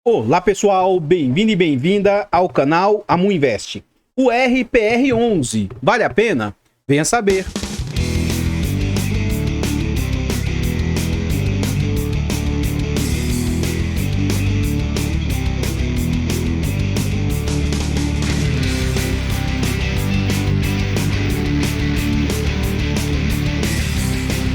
Olá pessoal, bem-vindo e bem-vinda ao canal Amu Invest. O RPR11, vale a pena? Venha saber.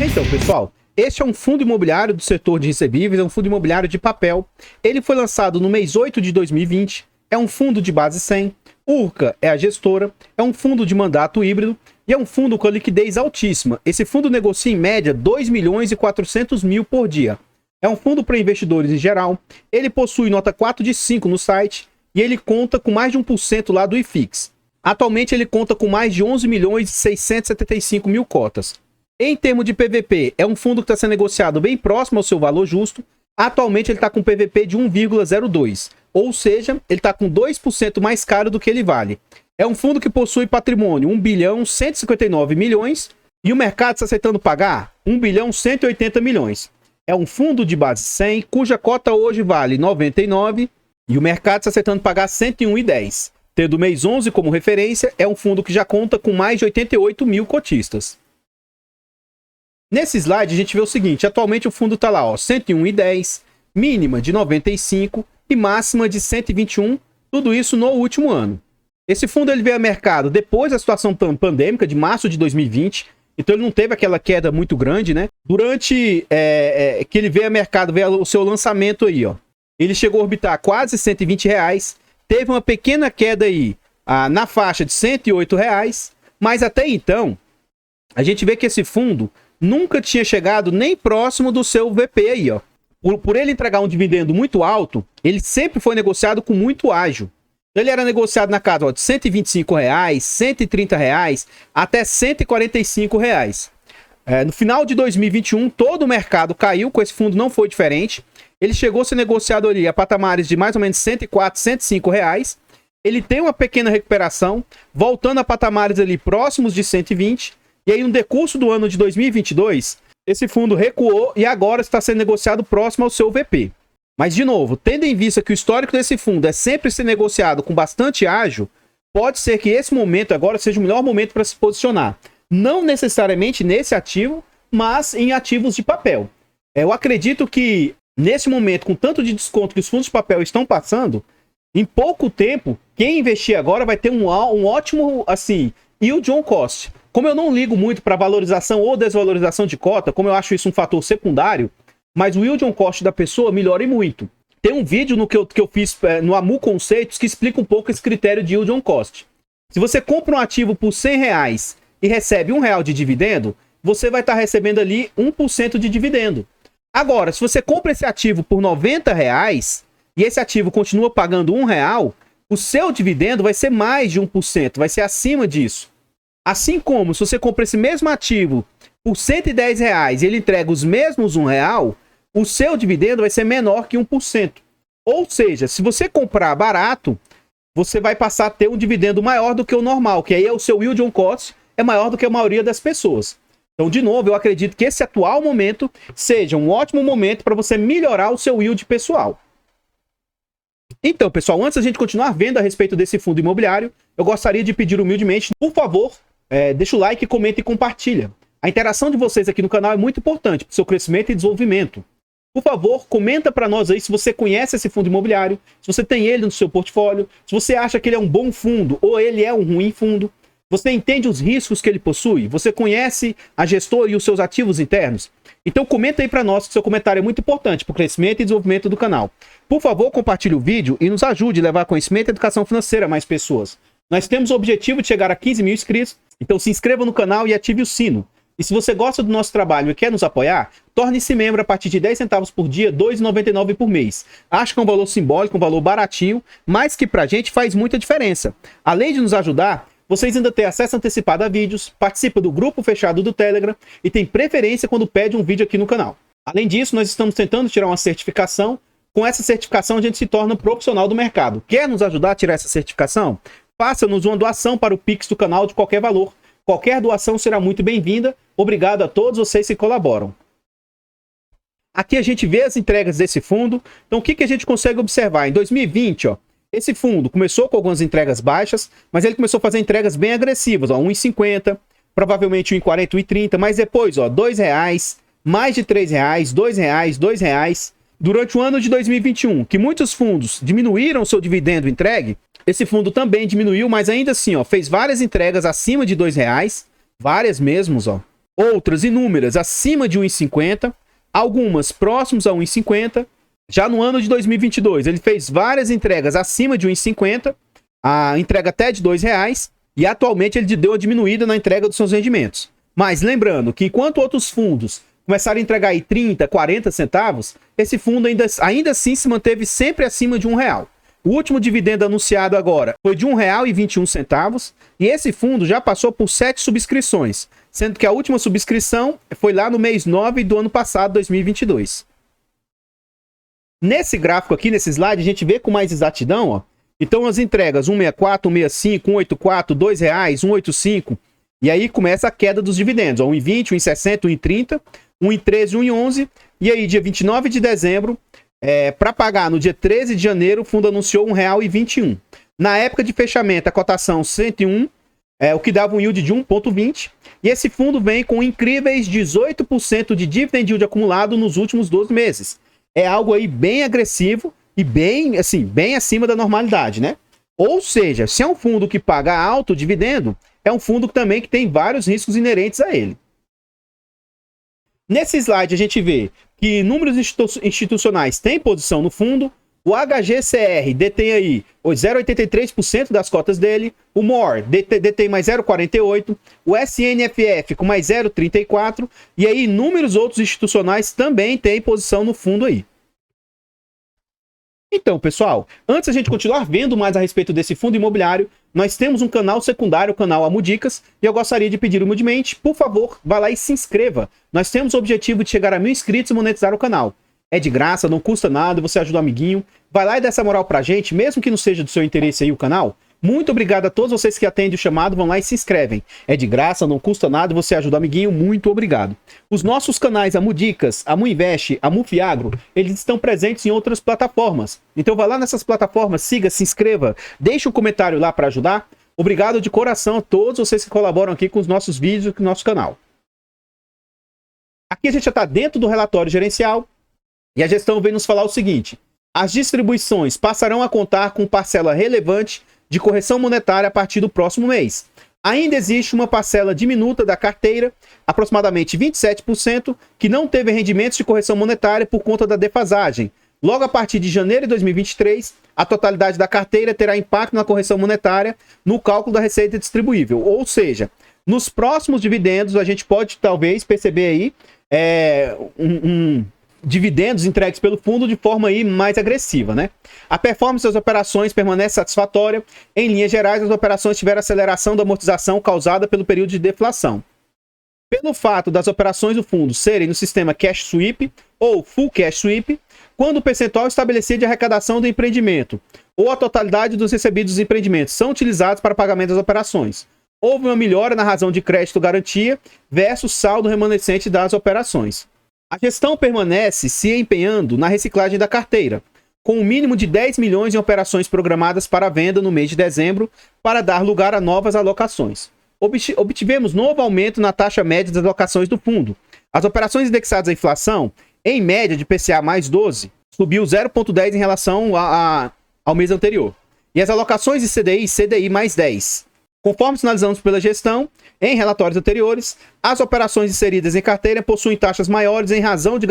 Então pessoal, este é um fundo imobiliário do setor de recebíveis, é um fundo imobiliário de papel. Ele foi lançado no mês 8 de 2020, é um fundo de base 100, Urca é a gestora, é um fundo de mandato híbrido e é um fundo com liquidez altíssima. Esse fundo negocia em média 2 milhões e 400 mil por dia. É um fundo para investidores em geral, ele possui nota 4 de 5 no site e ele conta com mais de 1% lá do IFIX. Atualmente ele conta com mais de 11 milhões e 675 mil cotas. Em termos de PVP, é um fundo que está sendo negociado bem próximo ao seu valor justo. Atualmente ele está com PVP de 1,02, ou seja, ele está com 2% mais caro do que ele vale. É um fundo que possui patrimônio 1 bilhão 159 milhões e o mercado está aceitando pagar 1 bilhão 180 milhões. É um fundo de base 100, cuja cota hoje vale 99 e o mercado está aceitando pagar 101,10. Tendo o mês 11 como referência, é um fundo que já conta com mais de 88 mil cotistas. Nesse slide a gente vê o seguinte, atualmente o fundo está lá, ó, 101,10, mínima de 95 e máxima de 121, tudo isso no último ano. Esse fundo ele veio ao mercado depois da situação pandêmica de março de 2020, então ele não teve aquela queda muito grande, né? Durante que ele veio ao mercado, veio o seu lançamento aí, ó, ele chegou a orbitar quase R$120, teve uma pequena queda aí na faixa de R$108, mas até então a gente vê que esse fundo nunca tinha chegado nem próximo do seu VP aí, ó. Por ele entregar um dividendo muito alto, ele sempre foi negociado com muito ágio. Ele era negociado na casa, ó, de R$125, R$130, até R$145. No final de 2021, todo o mercado caiu, com esse fundo não foi diferente. Ele chegou a ser negociado ali a patamares de mais ou menos R$104, R$105. Ele tem uma pequena recuperação, voltando a patamares ali próximos de 120. E aí, no decurso do ano de 2022, esse fundo recuou e agora está sendo negociado próximo ao seu VP. Mas, de novo, tendo em vista que o histórico desse fundo é sempre ser negociado com bastante ágio, pode ser que esse momento agora seja o melhor momento para se posicionar. Não necessariamente nesse ativo, mas em ativos de papel. Eu acredito que, nesse momento, com tanto de desconto que os fundos de papel estão passando, em pouco tempo, quem investir agora vai ter um ótimo, assim, yield on cost. Como eu não ligo muito para valorização ou desvalorização de cota, como eu acho isso um fator secundário, mas o yield on cost da pessoa melhora muito. Tem um vídeo que eu fiz no Amu Conceitos que explica um pouco esse critério de yield on cost. Se você compra um ativo por R$100 e recebe R$1 de dividendo, você vai estar recebendo ali 1% de dividendo. Agora, se você compra esse ativo por R$90 e esse ativo continua pagando R$1, o seu dividendo vai ser mais de 1%, vai ser acima disso. Assim como, se você compra esse mesmo ativo por R$110 e ele entrega os mesmos R$1, o seu dividendo vai ser menor que 1%. Ou seja, se você comprar barato, você vai passar a ter um dividendo maior do que o normal, que aí é o seu yield on cost é maior do que a maioria das pessoas. Então, de novo, eu acredito que esse atual momento seja um ótimo momento para você melhorar o seu yield pessoal. Então, pessoal, antes da gente continuar vendo a respeito desse fundo imobiliário, eu gostaria de pedir humildemente, por favor, deixa o like, comenta e compartilha. A interação de vocês aqui no canal é muito importante para o seu crescimento e desenvolvimento. Por favor, comenta para nós aí se você conhece esse fundo imobiliário, se você tem ele no seu portfólio, se você acha que ele é um bom fundo ou ele é um ruim fundo. Você entende os riscos que ele possui? Você conhece a gestora e os seus ativos internos? Então comenta aí para nós, que seu comentário é muito importante para o crescimento e desenvolvimento do canal. Por favor, compartilhe o vídeo e nos ajude a levar conhecimento e educação financeira a mais pessoas. Nós temos o objetivo de chegar a 15 mil inscritos, então se inscreva no canal e ative o sino. E se você gosta do nosso trabalho e quer nos apoiar, torne-se membro a partir de 10 centavos por dia, R$ 2,99 por mês. Acho que é um valor simbólico, um valor baratinho, mas que pra gente faz muita diferença. Além de nos ajudar, vocês ainda têm acesso antecipado a vídeos, participa do grupo fechado do Telegram e tem preferência quando pede um vídeo aqui no canal. Além disso, nós estamos tentando tirar uma certificação. Com essa certificação, a gente se torna profissional do mercado. Quer nos ajudar a tirar essa certificação? Faça-nos uma doação para o Pix do canal de qualquer valor. Qualquer doação será muito bem-vinda. Obrigado a todos vocês que colaboram. Aqui a gente vê as entregas desse fundo. Então, o que a gente consegue observar? Em 2020, ó, esse fundo começou com algumas entregas baixas, mas ele começou a fazer entregas bem agressivas, ó, 1,50, provavelmente 1,40, 1,30, mas depois, ó, R$2, mais de R$3, R$2, R$2. Durante o ano de 2021, que muitos fundos diminuíram seu dividendo entregue, esse fundo também diminuiu, mas ainda assim, ó, fez várias entregas acima de R$2, várias mesmos, ó. Outras inúmeras acima de 1,50, algumas próximos a 1,50. Já no ano de 2022, ele fez várias entregas acima de 1,50, a entrega até de R$2, e atualmente ele deu uma diminuída na entrega dos seus rendimentos. Mas lembrando que enquanto outros fundos começaram a entregar aí 30, 40 centavos, esse fundo ainda assim se manteve sempre acima de R$1. O último dividendo anunciado agora foi de R$1,21, e esse fundo já passou por 7 subscrições, sendo que a última subscrição foi lá no mês 9 do ano passado, 2022. Nesse gráfico aqui, nesse slide, a gente vê com mais exatidão, ó. Então as entregas 1,64, 1,65, 1,84, R$2, 1,85, e aí começa a queda dos dividendos, ó, 1,20, 1,60, 1,30, 1,13, 1,11, e aí dia 29 de dezembro, para pagar no dia 13 de janeiro, o fundo anunciou R$1,21. Na época de fechamento, a cotação 101, o que dava um yield de 1,20, e esse fundo vem com incríveis 18% de dividend yield acumulado nos últimos 12 meses. É algo aí bem agressivo e bem, assim, bem acima da normalidade, né? Ou seja, se é um fundo que paga alto dividendo, é um fundo também que tem vários riscos inerentes a ele. Nesse slide a gente vê que inúmeros institucionais têm posição no fundo. O HGCR detém aí 0,83% das cotas dele. O MOR detém mais 0,48%. O SNFF com mais 0,34%. E aí inúmeros outros institucionais também têm posição no fundo aí. Então, pessoal, antes a gente continuar vendo mais a respeito desse fundo imobiliário, nós temos um canal secundário, o canal Amudicas, e eu gostaria de pedir humildemente, por favor, vá lá e se inscreva. Nós temos o objetivo de chegar a 1.000 inscritos e monetizar o canal. É de graça, não custa nada, você ajuda o amiguinho. Vai lá e dá essa moral pra gente, mesmo que não seja do seu interesse aí o canal. Muito obrigado a todos vocês que atendem o chamado, vão lá e se inscrevem. É de graça, não custa nada, você ajuda o amiguinho, muito obrigado. Os nossos canais Amudicas, Amuinvest, Amufiagro, eles estão presentes em outras plataformas. Então vai lá nessas plataformas, siga, se inscreva, deixe um comentário lá para ajudar. Obrigado de coração a todos vocês que colaboram aqui com os nossos vídeos e com o nosso canal. Aqui a gente já está dentro do relatório gerencial e a gestão vem nos falar o seguinte: as distribuições passarão a contar com parcela relevante de correção monetária a partir do próximo mês. Ainda existe uma parcela diminuta da carteira, aproximadamente 27%, que não teve rendimentos de correção monetária por conta da defasagem. Logo a partir de janeiro de 2023, a totalidade da carteira terá impacto na correção monetária no cálculo da receita distribuível. Ou seja, nos próximos dividendos a gente pode talvez perceber aí dividendos entregues pelo fundo de forma aí mais agressiva, né? A performance das operações permanece satisfatória. Em linhas gerais, as operações tiveram aceleração da amortização causada pelo período de deflação. Pelo fato das operações do fundo serem no sistema Cash Sweep ou Full Cash Sweep, quando o percentual estabelecido de arrecadação do empreendimento ou a totalidade dos recebidos dos empreendimentos são utilizados para pagamento das operações, houve uma melhora na razão de crédito garantia versus saldo remanescente das operações. A gestão permanece se empenhando na reciclagem da carteira, com um mínimo de 10 milhões em operações programadas para venda no mês de dezembro, para dar lugar a novas alocações. Obtivemos novo aumento na taxa média das alocações do fundo. As operações indexadas à inflação, em média de PCA mais 12, subiu 0,10 em relação ao mês anterior. E as alocações de CDI mais 10. Conforme sinalizamos pela gestão, em relatórios anteriores, as operações inseridas em carteira possuem taxas maiores em razão de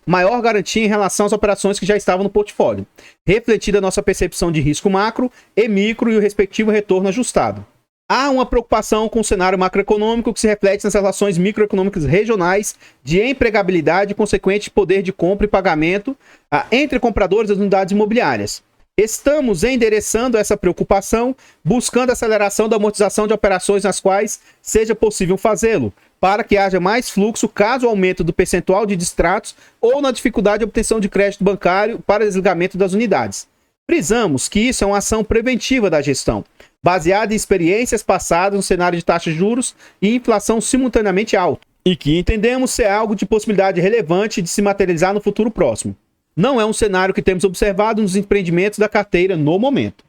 maior garantia em relação às operações que já estavam no portfólio, refletida a nossa percepção de risco macro e micro e o respectivo retorno ajustado. Há uma preocupação com o cenário macroeconômico que se reflete nas relações microeconômicas regionais de empregabilidade e consequente poder de compra e pagamento entre compradores das unidades imobiliárias. Estamos endereçando essa preocupação, buscando a aceleração da amortização de operações nas quais seja possível fazê-lo, para que haja mais fluxo caso o aumento do percentual de distratos ou na dificuldade de obtenção de crédito bancário para desligamento das unidades. Frisamos que isso é uma ação preventiva da gestão, baseada em experiências passadas no cenário de taxas de juros e inflação simultaneamente alta. e que entendemos ser algo de possibilidade relevante de se materializar no futuro próximo. Não é um cenário que temos observado nos empreendimentos da carteira no momento.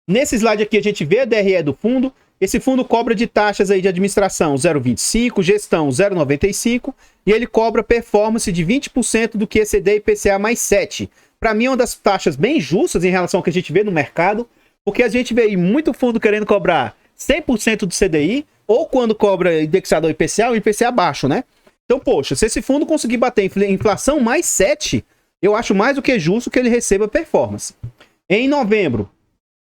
Nesse slide aqui a gente vê a DRE do fundo. Esse fundo cobra de taxas aí de administração 0,25, gestão 0,95 e ele cobra performance de 20% do QCD e IPCA mais 7. Para mim é uma das taxas bem justas em relação ao que a gente vê no mercado, porque a gente vê aí muito fundo querendo cobrar 100% do CDI ou quando cobra indexado ao IPCA, o IPCA baixo, né? Então, poxa, se esse fundo conseguir bater inflação mais 7, eu acho mais do que justo que ele receba performance. Em novembro,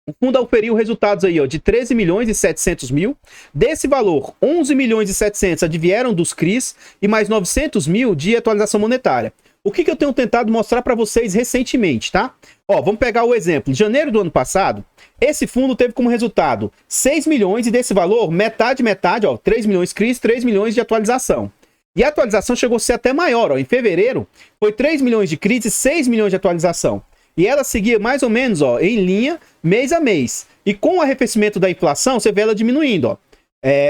o fundo auferiu resultados aí, ó, de 13 milhões e 700 mil. Desse valor, 11 milhões e 700 advieram dos CRIs e mais 900 mil de atualização monetária. O que eu tenho tentado mostrar para vocês recentemente, tá? Ó, vamos pegar o exemplo. Em janeiro do ano passado, esse fundo teve como resultado 6 milhões e desse valor, metade, ó, 3 milhões CRIs, 3 milhões de atualização. E a atualização chegou a ser até maior, ó. Em fevereiro, foi 3 milhões de CRIs e 6 milhões de atualização. E ela seguia mais ou menos, ó, em linha, mês a mês. E com o arrefecimento da inflação, você vê ela diminuindo, ó.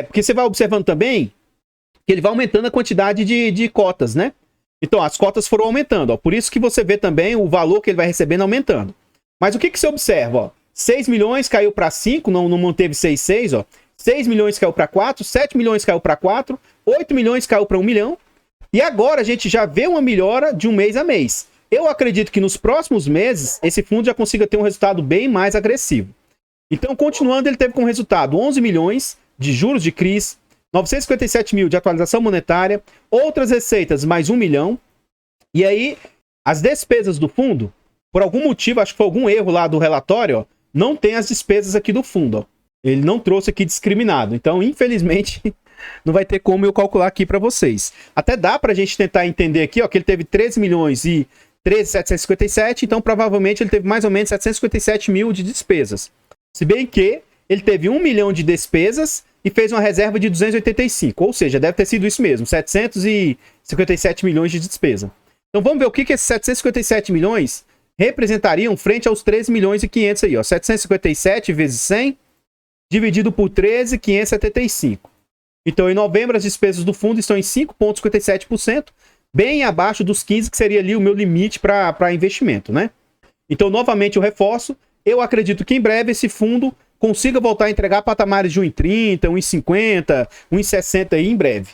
Porque você vai observando também que ele vai aumentando a quantidade de cotas, né? Então, as cotas foram aumentando, ó. Por isso que você vê também o valor que ele vai recebendo aumentando. Mas o que você observa, ó? 6 milhões caiu para 5, não manteve 6,6, ó. 6 milhões caiu para 4, 7 milhões caiu para 4, 8 milhões caiu para 1 milhão. E agora a gente já vê uma melhora de um mês a mês. Eu acredito que nos próximos meses, esse fundo já consiga ter um resultado bem mais agressivo. Então, continuando, ele teve como resultado 11 milhões de juros de CRIs, 957 mil de atualização monetária, outras receitas mais 1 milhão. E aí, as despesas do fundo, por algum motivo, acho que foi algum erro lá do relatório, ó, não tem as despesas aqui do fundo, ó. Ele não trouxe aqui discriminado. Então, infelizmente, não vai ter como eu calcular aqui para vocês. Até dá para a gente tentar entender aqui, ó, que ele teve 13 milhões e 13.757, então provavelmente ele teve mais ou menos 757 mil de despesas. Se bem que ele teve 1 milhão de despesas e fez uma reserva de 285, ou seja, deve ter sido isso mesmo, 757 milhões de despesa. Então vamos ver o que esses 757 milhões representariam frente aos 13 milhões e 500 aí, ó. 757 vezes 100 dividido por 13.575. Então em novembro as despesas do fundo estão em 5,57%, bem abaixo dos 15, que seria ali o meu limite para investimento, né? Então, novamente, eu reforço. Eu acredito que em breve esse fundo consiga voltar a entregar patamares de 1,30, 1,50, 1,60 aí em breve.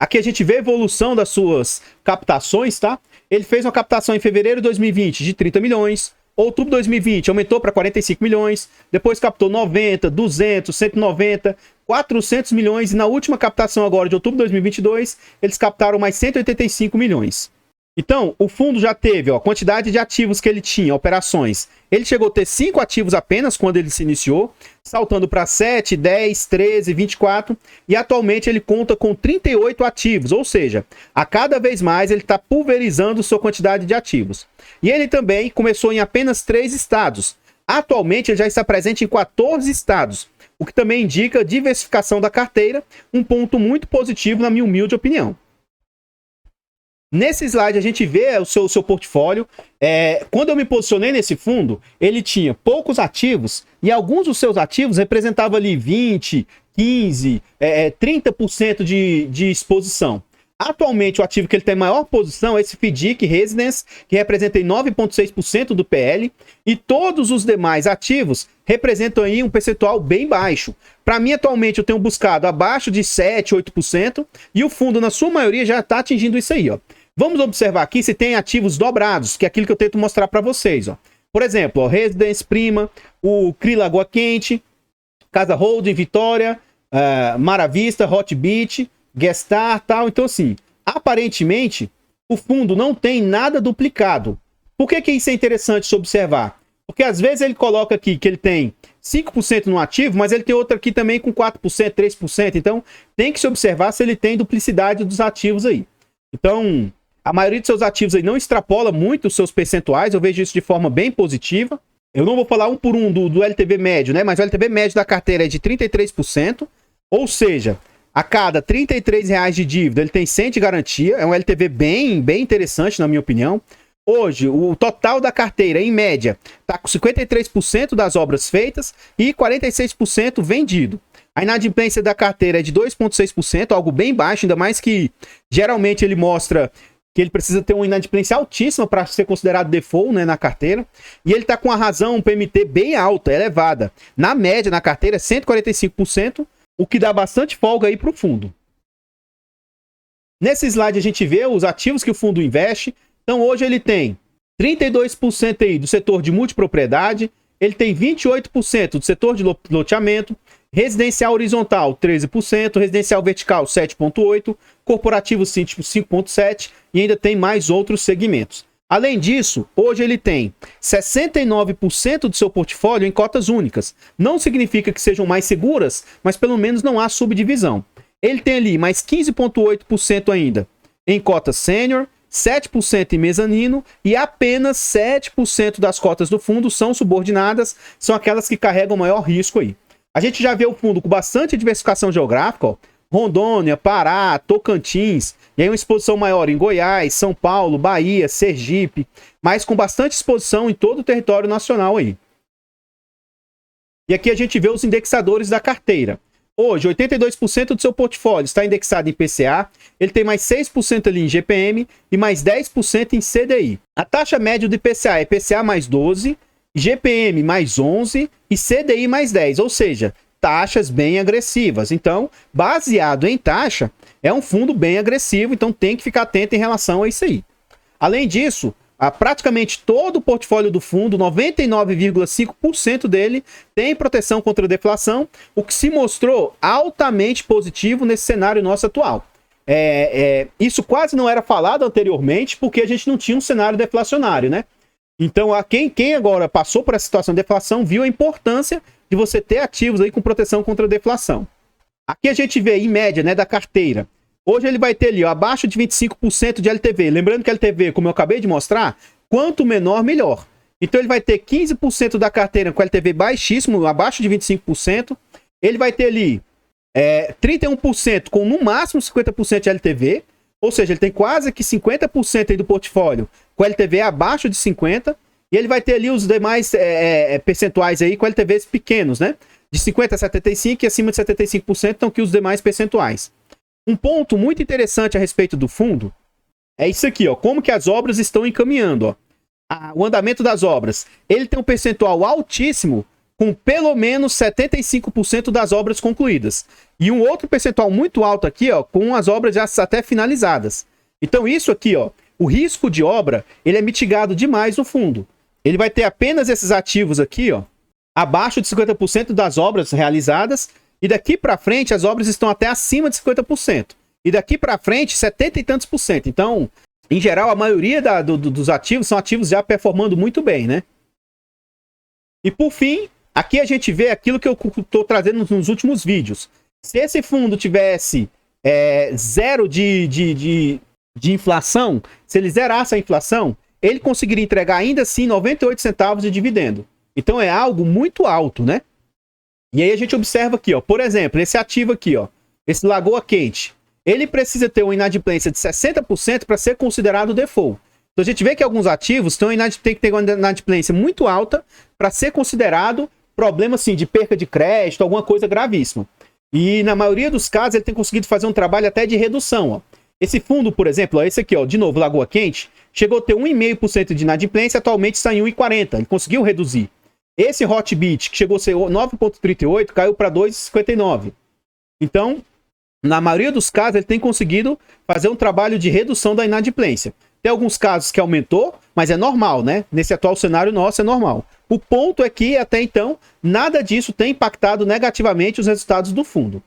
Aqui a gente vê a evolução das suas captações, tá? Ele fez uma captação em fevereiro de 2020 de 30 milhões. Outubro de 2020 aumentou para 45 milhões. Depois captou 90, 200, 190, 400 milhões. E na última captação agora de outubro de 2022, eles captaram mais 185 milhões. Então, o fundo já teve, ó, a quantidade de ativos que ele tinha, operações. Ele chegou a ter 5 ativos apenas quando ele se iniciou, saltando para 7, 10, 13, 24. E atualmente ele conta com 38 ativos, ou seja, a cada vez mais ele está pulverizando sua quantidade de ativos. E ele também começou em apenas 3 estados. Atualmente ele já está presente em 14 estados, o que também indica a diversificação da carteira, um ponto muito positivo na minha humilde opinião. Nesse slide a gente vê o seu portfólio. Quando eu me posicionei nesse fundo, ele tinha poucos ativos e alguns dos seus ativos representavam ali 20, 15, 30% de exposição. Atualmente, o ativo que ele tem maior posição é esse FDIC Residence, que representa 9,6% do PL, e todos os demais ativos representam aí um percentual bem baixo. Para mim, atualmente, eu tenho buscado abaixo de 7, 8%, e o fundo, na sua maioria, já está atingindo isso aí, ó. Vamos observar aqui se tem ativos dobrados, que é aquilo que eu tento mostrar para vocês, ó. Por exemplo, ó, Residence Prima, o CRI Lagoa Quente, Casa Holding, Vitória, Mara Vista, Hot Beach, Gestar, tal. Então, assim, aparentemente, o fundo não tem nada duplicado. Por que isso é interessante se observar? Porque às vezes ele coloca aqui que ele tem 5% no ativo, mas ele tem outro aqui também com 4%, 3%. Então, tem que se observar se ele tem duplicidade dos ativos aí. Então, a maioria dos seus ativos aí não extrapola muito os seus percentuais. Eu vejo isso de forma bem positiva. Eu não vou falar um por um do LTV médio, né? Mas o LTV médio da carteira é de 33%. Ou seja, a cada R$33 de dívida, ele tem 100 de garantia. É um LTV bem interessante, na minha opinião. Hoje, o total da carteira, em média, está com 53% das obras feitas e 46% vendido. A inadimplência da carteira é de 2,6%, algo bem baixo, ainda mais que geralmente ele mostra que ele precisa ter uma inadimplência altíssima para ser considerado default, né, na carteira. E ele está com a razão, um PMT bem alta, elevada. Na média, na carteira, é 145%, o que dá bastante folga aí para o fundo. Nesse slide a gente vê os ativos que o fundo investe. Então hoje ele tem 32% aí do setor de multipropriedade, ele tem 28% do setor de loteamento, residencial horizontal 13%, residencial vertical 7,8%, corporativo 5,7% e ainda tem mais outros segmentos. Além disso, hoje ele tem 69% do seu portfólio em cotas únicas. Não significa que sejam mais seguras, mas pelo menos não há subdivisão. Ele tem ali mais 15,8% ainda em cota sênior, 7% em mezanino e apenas 7% das cotas do fundo são subordinadas, são aquelas que carregam maior risco aí. A gente já vê o fundo com bastante diversificação geográfica, ó, Rondônia, Pará, Tocantins, e aí uma exposição maior em Goiás, São Paulo, Bahia, Sergipe, mas com bastante exposição em todo o território nacional aí. E aqui a gente vê os indexadores da carteira. Hoje, 82% do seu portfólio está indexado em IPCA, ele tem mais 6% ali em GPM e mais 10% em CDI. A taxa média do IPCA é IPCA mais 12%, GPM mais 11% e CDI mais 10%, ou seja, taxas bem agressivas. Então, baseado em taxa, é um fundo bem agressivo, então tem que ficar atento em relação a isso aí. Além disso, praticamente todo o portfólio do fundo, 99,5% dele, tem proteção contra a deflação, o que se mostrou altamente positivo nesse cenário nosso atual. Isso quase não era falado anteriormente, porque a gente não tinha um cenário deflacionário, né? Então, quem agora passou por essa situação de deflação, viu a importância de você ter ativos aí com proteção contra a deflação. Aqui a gente vê, em média, né, da carteira. Hoje ele vai ter ali, ó, abaixo de 25% de LTV. Lembrando que LTV, como eu acabei de mostrar, quanto menor, melhor. Então ele vai ter 15% da carteira com LTV baixíssimo, abaixo de 25%. Ele vai ter ali 31% com no máximo 50% de LTV. Ou seja, ele tem quase que 50% aí do portfólio com LTV abaixo de 50%. E ele vai ter ali os demais percentuais aí com LTVs pequenos, né? De 50% a 75% e acima de 75% estão aqui os demais percentuais. Um ponto muito interessante a respeito do fundo é isso aqui, ó. Como que as obras estão encaminhando, ó. O andamento das obras. Ele tem um percentual altíssimo com pelo menos 75% das obras concluídas. E um outro percentual muito alto aqui, ó, com as obras já até finalizadas. Então isso aqui, ó, o risco de obra, ele é mitigado demais no fundo. Ele vai ter apenas esses ativos aqui, ó, abaixo de 50% das obras realizadas, e daqui para frente as obras estão até acima de 50%. E daqui para frente, 70 e tantos por cento. Então, em geral, a maioria dos ativos são ativos já performando muito bem, né? E por fim, aqui a gente vê aquilo que eu estou trazendo nos últimos vídeos. Se esse fundo tivesse zero de inflação, se ele zerasse a inflação, ele conseguiria entregar ainda assim 98 centavos de dividendo. Então é algo muito alto, né? E aí a gente observa aqui, ó, por exemplo, esse ativo aqui, ó, esse Lagoa Quente, ele precisa ter uma inadimplência de 60% para ser considerado default. Então a gente vê que alguns ativos tem que ter uma inadimplência muito alta para ser considerado problema assim, de perca de crédito, alguma coisa gravíssima. E na maioria dos casos ele tem conseguido fazer um trabalho até de redução, ó. Esse fundo, por exemplo, ó, esse aqui, ó, de novo, Lagoa Quente, chegou a ter 1,5% de inadimplência, atualmente está em 1,40%. Ele conseguiu reduzir. Esse Hotbit, que chegou a ser 9,38, caiu para 2,59. Então, na maioria dos casos, ele tem conseguido fazer um trabalho de redução da inadimplência. Tem alguns casos que aumentou, mas é normal, né? Nesse atual cenário nosso é normal. O ponto é que, até então, nada disso tem impactado negativamente os resultados do fundo.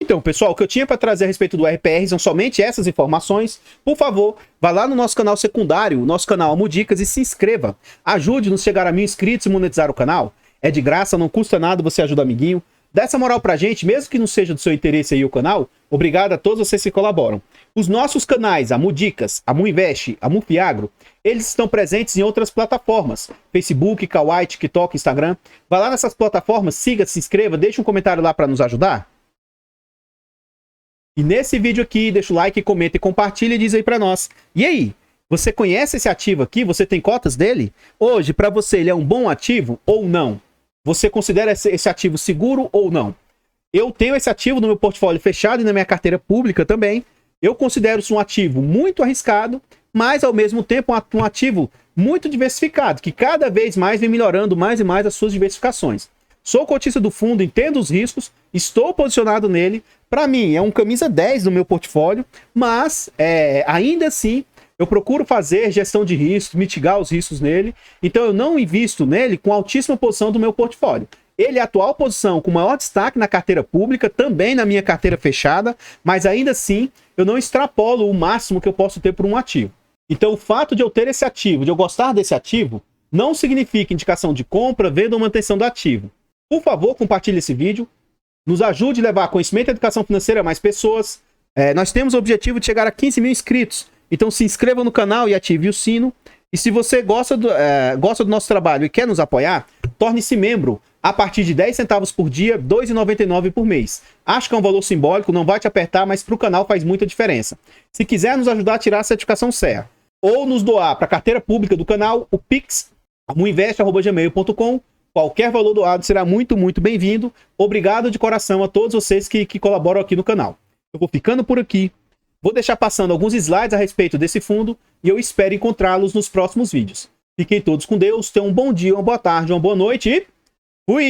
Então, pessoal, o que eu tinha para trazer a respeito do RPR são somente essas informações. Por favor, vá lá no nosso canal secundário, nosso canal Amo Dicas, e se inscreva. Ajude-nos a chegar a 1000 inscritos e monetizar o canal. É de graça, não custa nada, você ajuda o amiguinho. Dá essa moral pra gente, mesmo que não seja do seu interesse aí o canal. Obrigado a todos vocês que colaboram. Os nossos canais, Amo Dicas, Amo Invest, Amo Fiagro, eles estão presentes em outras plataformas. Facebook, Kawaii, TikTok, Instagram. Vá lá nessas plataformas, siga, se inscreva, deixe um comentário lá para nos ajudar. E nesse vídeo aqui, deixa o like, comenta e compartilha e diz aí pra nós. E aí, você conhece esse ativo aqui? Você tem cotas dele? Hoje, pra você, ele é um bom ativo ou não? Você considera esse ativo seguro ou não? Eu tenho esse ativo no meu portfólio fechado e na minha carteira pública também. Eu considero isso um ativo muito arriscado, mas ao mesmo tempo um ativo muito diversificado, que cada vez mais vem melhorando mais e mais as suas diversificações. Sou cotista do fundo, entendo os riscos, estou posicionado nele. Para mim, é um camisa 10 no meu portfólio, mas ainda assim eu procuro fazer gestão de risco, mitigar os riscos nele. Então eu não invisto nele com altíssima posição do meu portfólio. Ele é a atual posição com maior destaque na carteira pública, também na minha carteira fechada, mas ainda assim eu não extrapolo o máximo que eu posso ter por um ativo. Então o fato de eu ter esse ativo, de eu gostar desse ativo, não significa indicação de compra, venda ou manutenção do ativo. Por favor, compartilhe esse vídeo, nos ajude a levar conhecimento e educação financeira a mais pessoas. Nós temos o objetivo de chegar a 15 mil inscritos, então se inscreva no canal e ative o sino. E se você gosta do nosso trabalho e quer nos apoiar, torne-se membro a partir de 10 centavos por dia, R$ 2,99 por mês. Acho que é um valor simbólico, não vai te apertar, mas para o canal faz muita diferença. Se quiser nos ajudar a tirar a certificação Serra, ou nos doar para a carteira pública do canal, o Pix, muinvest@gmail.com. Qualquer valor doado será muito, muito bem-vindo. Obrigado de coração a todos vocês que colaboram aqui no canal. Eu vou ficando por aqui. Vou deixar passando alguns slides a respeito desse fundo e eu espero encontrá-los nos próximos vídeos. Fiquem todos com Deus, tenham um bom dia, uma boa tarde, uma boa noite e fui!